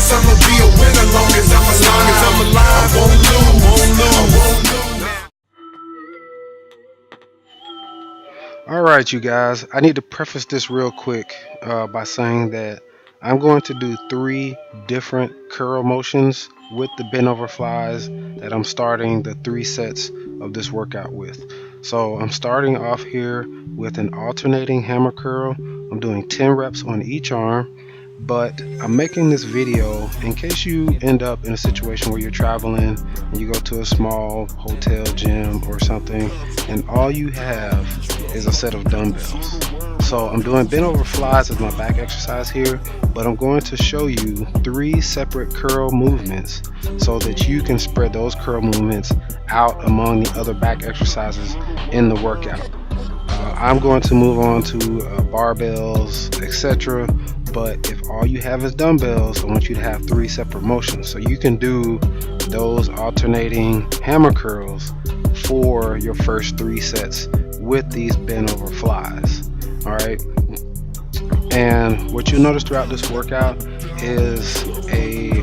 promise I'ma be a winner long as I'm alive. I won't lose. Alright, you guys, I need to preface this real quick by saying that I'm going to do 3 different curl motions with the bent over flies that I'm starting the 3 sets of this workout with. So I'm starting off here with an alternating hammer curl. I'm doing 10 reps on each arm, but I'm making this video in case you end up in a situation where you're traveling and you go to a small hotel gym or something and all you have is a set of dumbbells. So I'm doing bent over flies as my back exercise here, but I'm going to show you 3 separate curl movements so that you can spread those curl movements out among the other back exercises in the workout. I'm going to move on to barbells, etc. But if all you have is dumbbells, I want you to have 3 separate motions so you can do those alternating hammer curls for your first 3 sets with these bent over flies. Alright, and what you'll notice throughout this workout is a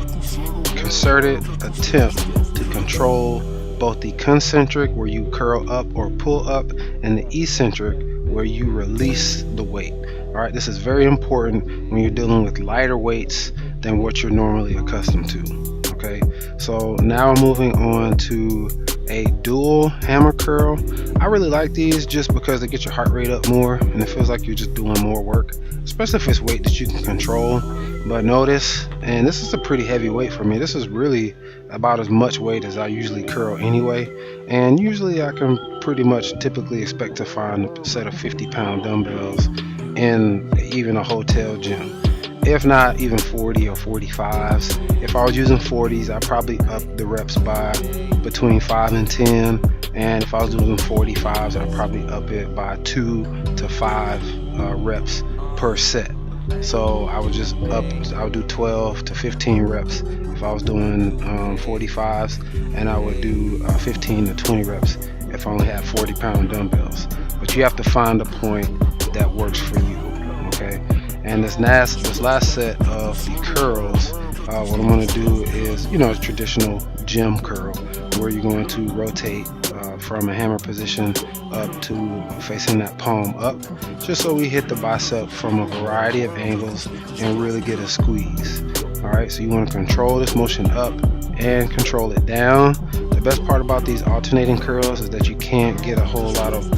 concerted attempt to control both the concentric, where you curl up or pull up, and the eccentric, where you release the weight. Alright, this is very important when you're dealing with lighter weights than what you're normally accustomed to. Okay, so now I'm moving on to a dual hammer curl. I really like these just because they get your heart rate up more and it feels like you're just doing more work, especially if it's weight that you can control. But notice, and this is a pretty heavy weight for me, this is really about as much weight as I usually curl anyway, and usually I can pretty much typically expect to find a set of 50-pound dumbbells in even a hotel gym, if not even 40 or 45s. If I was using 40s, I'd probably up the reps by between 5 and 10, and if I was doing 45s, I'd probably up it by 2 to 5 reps per set. So I would do 12 to 15 reps if I was doing 45s, and I would do 15 to 20 reps if I only had 40-pound dumbbells. But you have to find a point that works for you. Okay, and this last set of the curls, what I'm going to do is, a traditional gym curl where you're going to rotate from a hammer position up to facing that palm up, just so we hit the bicep from a variety of angles and really get a squeeze. Alright, so you want to control this motion up and control it down. The best part about these alternating curls is that you can't get a whole lot of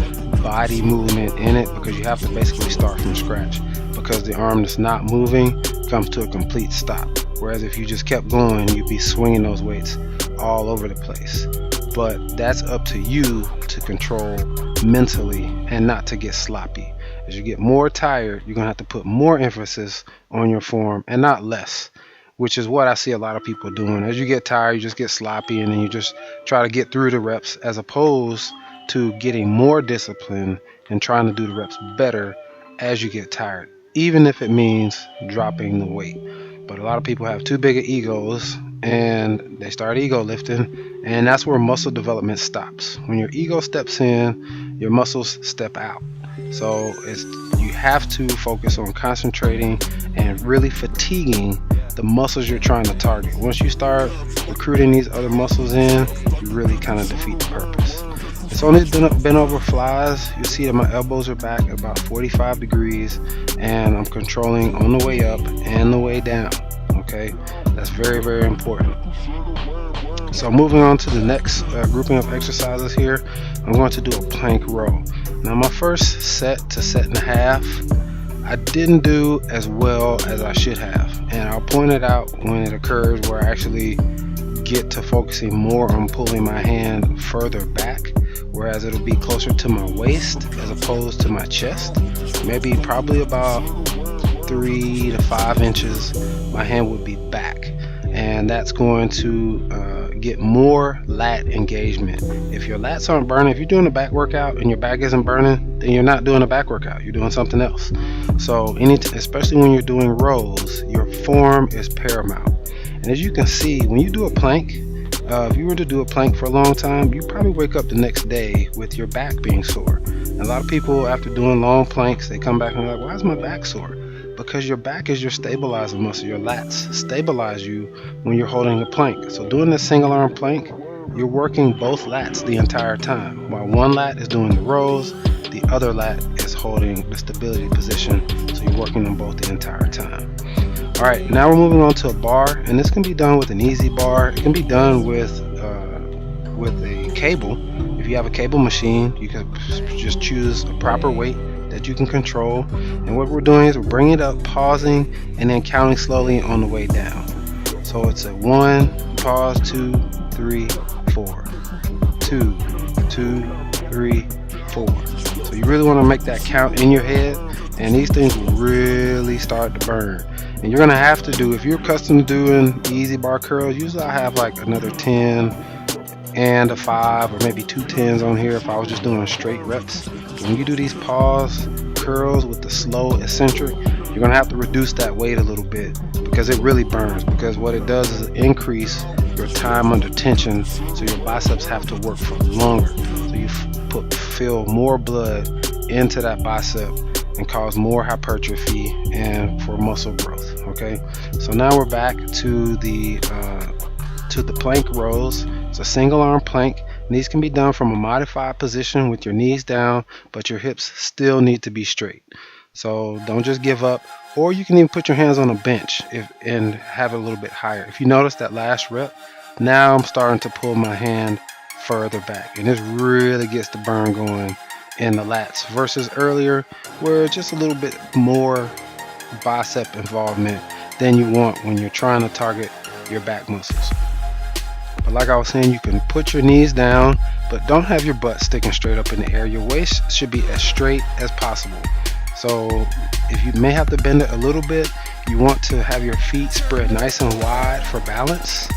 body movement in it because you have to basically start from scratch, because the arm that's not moving comes to a complete stop. Whereas if you just kept going, you'd be swinging those weights all over the place. But that's up to you to control mentally and not to get sloppy. As you get more tired, you're going to have to put more emphasis on your form and not less, which is what I see a lot of people doing. As you get tired, you just get sloppy and then you just try to get through the reps, as opposed to getting more discipline and trying to do the reps better as you get tired, even if it means dropping the weight. But a lot of people have too big of egos and they start ego lifting, and that's where muscle development stops. When your ego steps in, your muscles step out. So you have to focus on concentrating and really fatiguing the muscles you're trying to target. Once you start recruiting these other muscles in, you really kind of defeat the purpose. It's only bent over flies. You see that my elbows are back about 45 degrees and I'm controlling on the way up and the way down. Okay, that's very, very important. So moving on to the next grouping of exercises here, I'm going to do a plank row. Now my first set to set and a half, I didn't do as well as I should have, and I'll point it out when it occurs where I actually get to focusing more on pulling my hand further back, whereas it'll be closer to my waist as opposed to my chest. Maybe probably about 3 to 5 inches my hand would be back, and that's going to get more lat engagement. If your lats aren't burning, if you're doing a back workout and your back isn't burning, then you're not doing a back workout, you're doing something else. So especially when you're doing rows, your form is paramount. And as you can see, when you do a plank, if you were to do a plank for a long time, you probably wake up the next day with your back being sore. And a lot of people, after doing long planks, they come back and they're like, why is my back sore? Because your back is your stabilizing muscle. Your lats stabilize you when you're holding a plank. So doing this single arm plank, you're working both lats the entire time. While one lat is doing the rows, the other lat is holding the stability position. So you're working them both the entire time. All right, now we're moving on to a bar, and this can be done with an easy bar. It can be done with a cable. If you have a cable machine, you can just choose a proper weight that you can control. And what we're doing is we're bringing it up, pausing, and then counting slowly on the way down. So it's a 1, pause, 2, 3, 4, 2, 2, 3, 4. So you really want to make that count in your head, and these things will really start to burn. And you're gonna have to do, if you're accustomed to doing easy bar curls, usually I have like another 10 and a 5 or maybe 2 10s on here if I was just doing straight reps. But when you do these pause curls with the slow eccentric, you're gonna have to reduce that weight a little bit because it really burns. Because what it does is increase your time under tension, so your biceps have to work for longer. So you fill more blood into that bicep and cause more hypertrophy and for muscle growth. Okay, so now we're back to the plank rows. It's a single arm plank, and these can be done from a modified position with your knees down, but your hips still need to be straight. So don't just give up, or you can even put your hands on a bench and have it a little bit higher. If you notice that last rep, now I'm starting to pull my hand further back, and this really gets the burn going in the lats versus earlier where it's just a little bit more bicep involvement than you want when you're trying to target your back muscles. But like I was saying, you can put your knees down, but don't have your butt sticking straight up in the air. Your waist should be as straight as possible. So if you may have to bend it a little bit, you want to have your feet spread nice and wide for balance.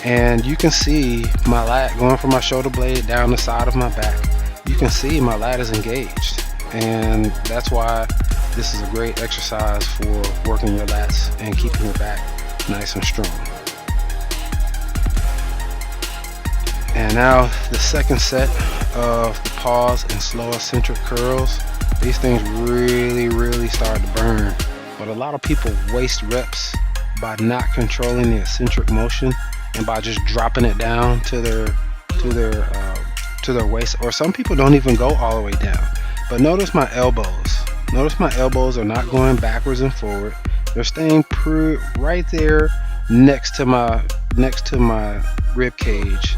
And you can see my lat going from my shoulder blade down the side of my back. You can see my lat is engaged, and that's why this is a great exercise for working your lats and keeping your back nice and strong. And now the second set of the pause and slow eccentric curls. These things really start to burn, but a lot of people waste reps by not controlling the eccentric motion and by just dropping it down to their waist, or some people don't even go all the way down. But notice my elbows. Notice my elbows are not going backwards and forward. They're staying right there next to my rib cage,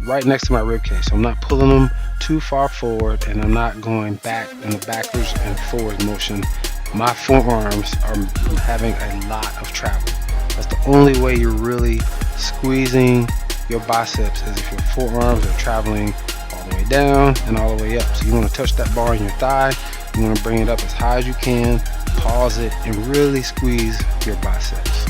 right next to my rib cage. So I'm not pulling them too far forward, and I'm not going back in the backwards and forwards motion. My forearms are having a lot of travel. That's the only way you're really squeezing your biceps, is if your forearms are traveling all the way down and all the way up. So you want to touch that bar in your thigh. You want to bring it up as high as you can, pause it, and really squeeze your biceps.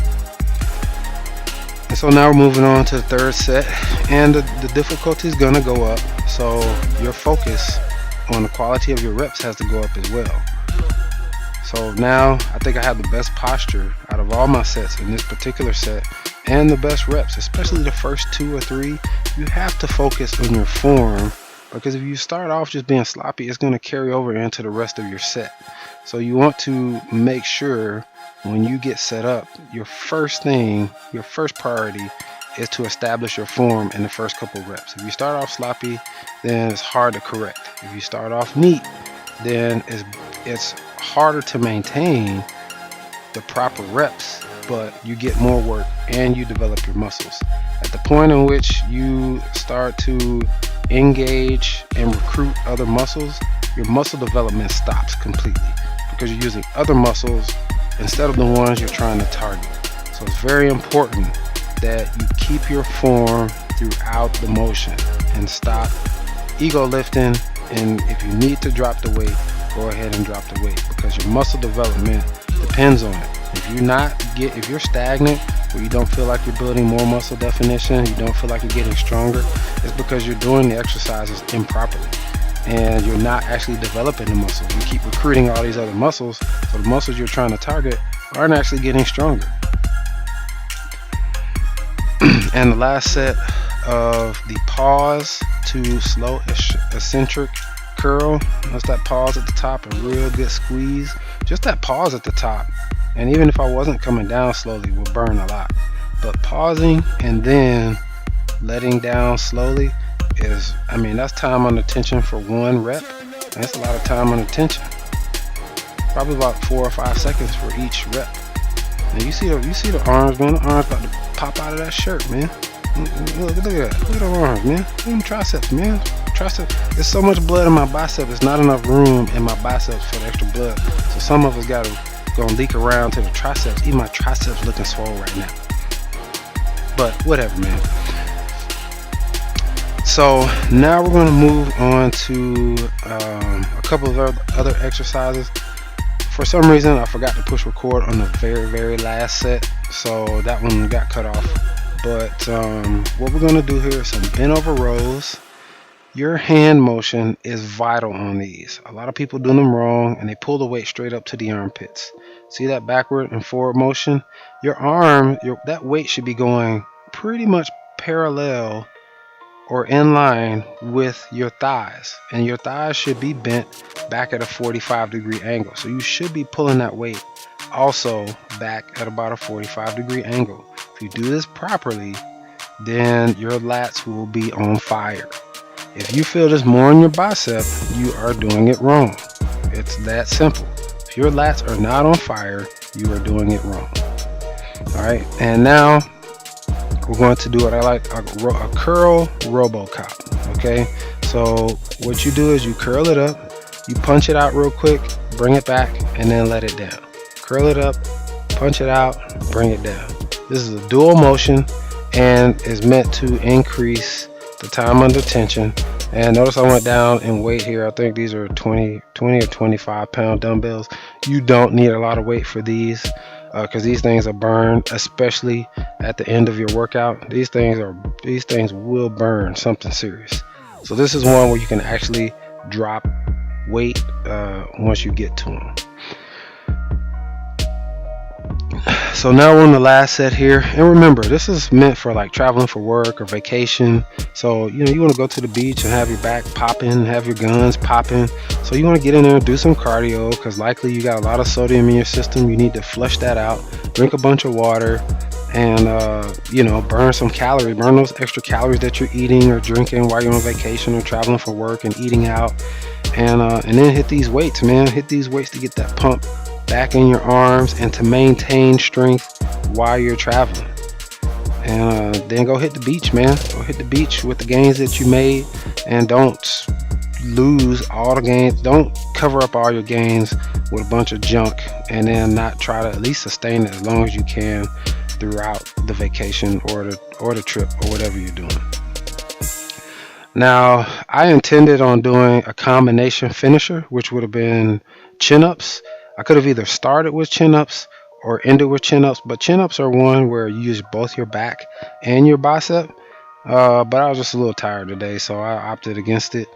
And so now we're moving on to the third set, and the difficulty is going to go up. So your focus on the quality of your reps has to go up as well. So now I think I have the best posture out of all my sets in this particular set, and the best reps, especially the first 2 or 3. You have to focus on your form, because if you start off just being sloppy, it's going to carry over into the rest of your set. So you want to make sure when you get set up, your first priority is to establish your form in the first couple reps. If you start off sloppy, then it's hard to correct. If you start off neat, then it's harder to maintain the proper reps, but you get more work and you develop your muscles. At the point in which you start to engage and recruit other muscles, your muscle development stops completely, because you're using other muscles instead of the ones you're trying to target. So it's very important that you keep your form throughout the motion and stop ego lifting. And if you need to drop the weight, go ahead and drop the weight, because your muscle development depends on it. If you're stagnant, where you don't feel like you're building more muscle definition, you don't feel like you're getting stronger, it's because you're doing the exercises improperly and you're not actually developing the muscles. You keep recruiting all these other muscles, so the muscles you're trying to target aren't actually getting stronger. And the last set of the pause to slow eccentric curl. Notice that pause at the top, a real good squeeze. just that pause at the top, and even if I wasn't coming down slowly, would burn a lot. But pausing and then letting down slowly is, I mean, that's time under tension for 1 rep. That's a lot of time under tension. Probably about 4 or 5 seconds for each rep. And you see the arms, man. The arms about to pop out of that shirt, man. Look at that. Look at the arms, man. Look at them triceps, man. Triceps. There's so much blood in my bicep. There's not enough room in my biceps for the extra blood. So some of us got to go and leak around to the triceps. Even my triceps looking swole right now. But whatever, man. So now we're going to move on to a couple of other exercises. For some reason, I forgot to push record on the very last set, so that one got cut off. But what we're going to do here is some bent over rows. Your hand motion is vital on these. A lot of people do them wrong, and they pull the weight straight up to the armpits. See that backward and forward motion? Your arm, that weight should be going pretty much parallel or in line with your thighs, and your thighs should be bent back at a 45-degree angle. So you should be pulling that weight also back at about a 45-degree angle. If you do this properly, then your lats will be on fire. If you feel this more in your bicep, you are doing it wrong. It's that simple. If your lats are not on fire, you are doing it wrong. All right, and now we're going to do what I like, a curl RoboCop. Okay, so what you do is you curl it up, you punch it out real quick, bring it back, and then let it down. Curl it up, punch it out, bring it down. This is a dual motion and is meant to increase the time under tension. And notice I went down in weight here. I think these are 20 or 25 pound dumbbells. You don't need a lot of weight for these because these things are burned, especially at the end of your workout. These things will burn something serious. So this is one where you can actually drop weight once you get to them. So now we're on the last set here, and remember, this is meant for like traveling for work or vacation. So you want to go to the beach and have your back popping, have your guns popping. So you want to get in there and do some cardio, because likely you got a lot of sodium in your system. You need to flush that out, drink a bunch of water, and burn some calories, burn those extra calories that you're eating or drinking while you're on vacation or traveling for work and eating out. And then hit these weights, man. Hit these weights to get that pump back in your arms and to maintain strength while you're traveling. And then go hit the beach, man. Go hit the beach with the gains that you made, and don't lose all the gains. Don't cover up all your gains with a bunch of junk and then not try to at least sustain it as long as you can throughout the vacation or the trip or whatever you're doing. Now, I intended on doing a combination finisher, which would have been chin-ups. I could have either started with chin-ups or ended with chin-ups, but chin-ups are one where you use both your back and your bicep. But I was just a little tired today, so I opted against it.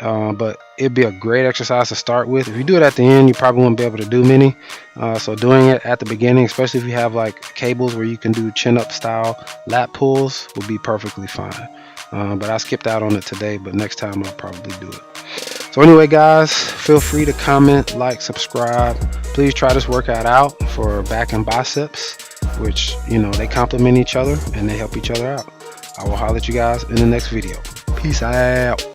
But it'd be a great exercise to start with. If you do it at the end, you probably won't be able to do many. So doing it at the beginning, especially if you have like cables where you can do chin-up style lat pulls, will be perfectly fine. But I skipped out on it today, but next time I'll probably do it. So anyway, guys, feel free to comment, like, subscribe. Please try this workout out for back and biceps, which, they complement each other and they help each other out. I will holler at you guys in the next video. Peace out.